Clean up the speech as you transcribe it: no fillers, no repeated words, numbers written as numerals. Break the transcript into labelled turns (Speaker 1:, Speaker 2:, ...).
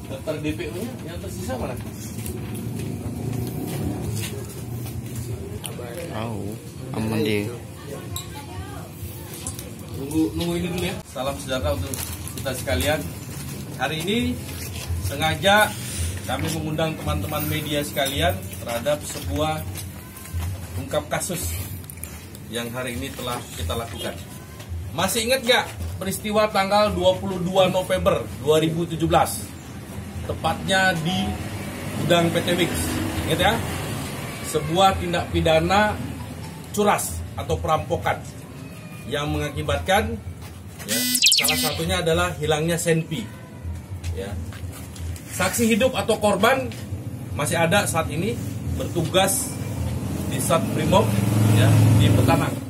Speaker 1: Daftar DPO-nya yang tersisa mana?
Speaker 2: Aman dia.
Speaker 1: Nunggu ini dulu ya. Salam sejahtera untuk kita sekalian. Hari ini sengaja kami mengundang teman-teman media sekalian terhadap sebuah ungkap kasus yang hari ini telah kita lakukan. Masih ingat nggak peristiwa tanggal 22 November 2017? Tepatnya di gudang PT Wix. Ingat ya? Sebuah tindak pidana curas atau perampokan yang mengakibatkan ya, salah satunya adalah hilangnya senpi. Ya. Saksi hidup atau korban masih ada saat ini bertugas di Sat Brimob ya, di Petanang.